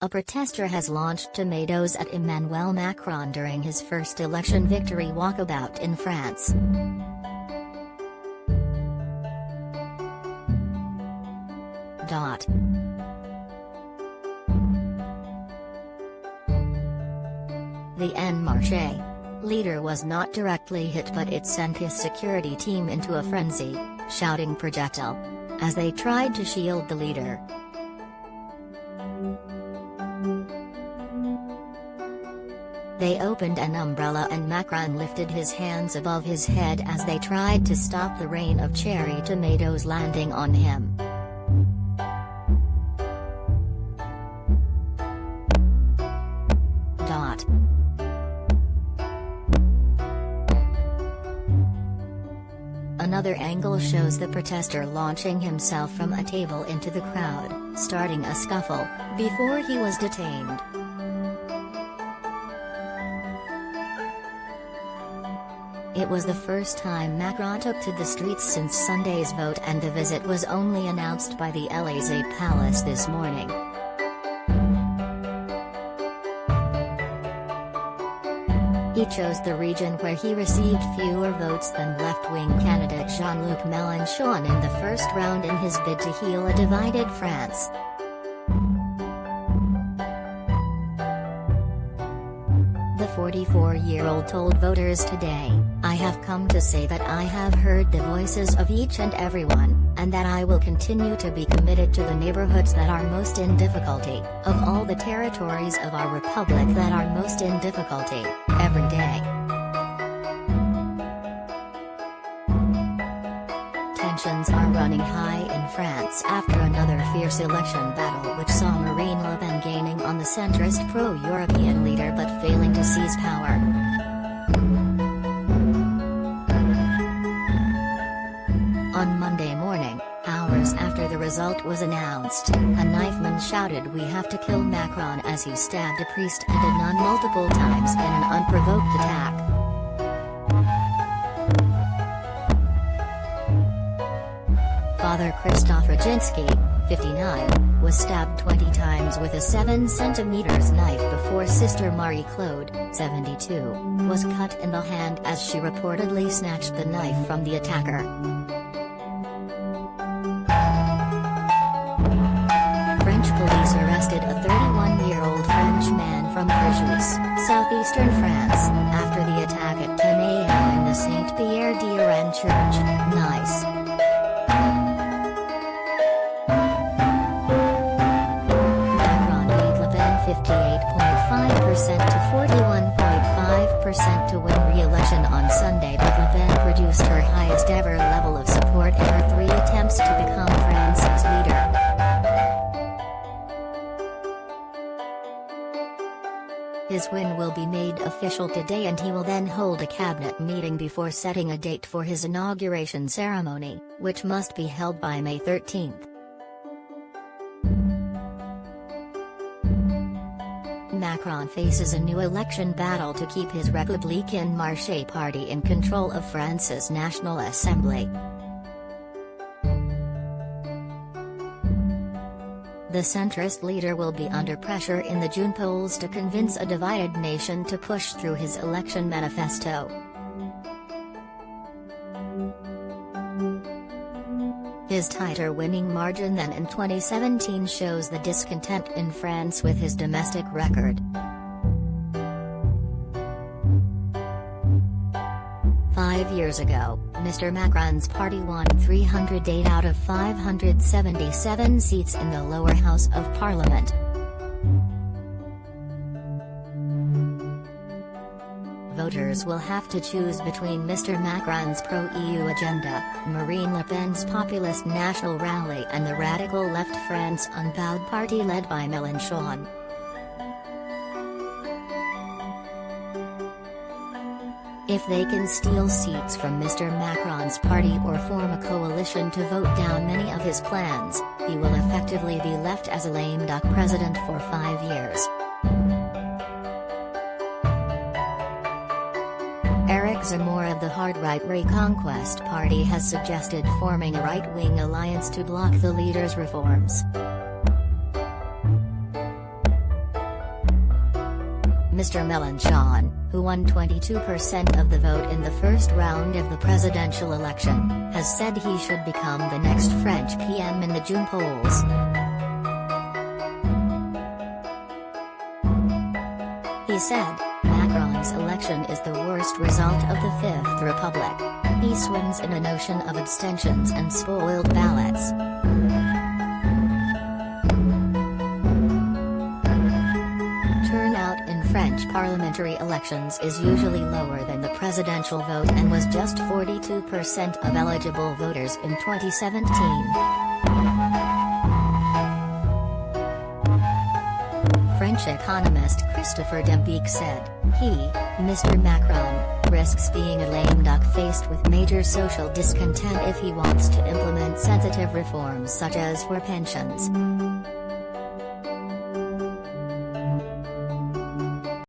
A protester has launched tomatoes at Emmanuel Macron during his first election victory walkabout in France. The En Marche leader was not directly hit, but it sent his security team into a frenzy, shouting "Projectile" as they tried to shield the leader. They opened an umbrella and Macron lifted his hands above his head as they tried to stop the rain of cherry tomatoes landing on him. Another angle shows the protester launching himself from a table into the crowd, starting a scuffle, before he was detained. It was the first time Macron took to the streets since Sunday's vote, and the visit was only announced by the Élysée Palace this morning. He chose the region where he received fewer votes than left-wing candidate Jean-Luc Mélenchon in the first round in his bid to heal a divided France. The 44-year-old told voters today, "I have come to say that I have heard the voices of each and everyone, and that I will continue to be committed to the neighborhoods that are most in difficulty, of all the territories of our republic that are most in difficulty, every day." Tensions are running high in France after another fierce election battle which saw Marine Le Pen gaining on the centrist pro-European leader but failing to seize power. On Monday morning, hours after the result was announced, a knifeman shouted "We have to kill Macron" as he stabbed a priest and a nun multiple times in an unprovoked attack. Father Christophe Rajinsky, 59, was stabbed 20 times with a 7 cm knife before Sister Marie-Claude, 72, was cut in the hand as she reportedly snatched the knife from the attacker. French police arrested a 31-year-old French man from Fréjus, southeastern France, after the attack at 10 a.m. in the Saint-Pierre-d'Iran church, Nice. Macron beat Le Pen 58.5% to 41.5% to win re-election on Sunday, but Le Pen produced her highest ever level of support in her 3 attempts to become France's leader. His win will be made official today, and he will then hold a cabinet meeting before setting a date for his inauguration ceremony, which must be held by May 13th. Macron faces a new election battle to keep his République En Marche party in control of France's National Assembly. The centrist leader will be under pressure in the June polls to convince a divided nation to push through his election manifesto. His tighter winning margin than in 2017 shows the discontent in France with his domestic record. 5 years ago, Mr. Macron's party won 308 out of 577 seats in the lower house of parliament. Voters will have to choose between Mr. Macron's pro-EU agenda, Marine Le Pen's populist national rally, and the radical left France Unbowed party led by Mélenchon. If they can steal seats from Mr. Macron's party or form a coalition to vote down many of his plans, he will effectively be left as a lame duck president for 5 years. Eric Zemmour of the hard-right Reconquest Party has suggested forming a right-wing alliance to block the leader's reforms. Mr. Mélenchon, who won 22% of the vote in the first round of the presidential election, has said he should become the next French PM in the June polls. He said, Macron's election is the worst result of the Fifth Republic. He swims in an ocean of abstentions and spoiled ballots. Turnout in French parliamentary elections is usually lower than the presidential vote and was just 42% of eligible voters in 2017. French economist Christopher Dembic said, Mr. Macron, risks being a lame duck faced with major social discontent if he wants to implement sensitive reforms such as for pensions.